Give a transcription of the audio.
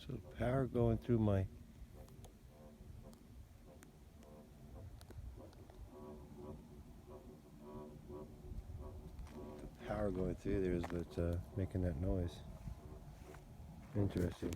So power going through my power going through there is what's making that noise. Interesting.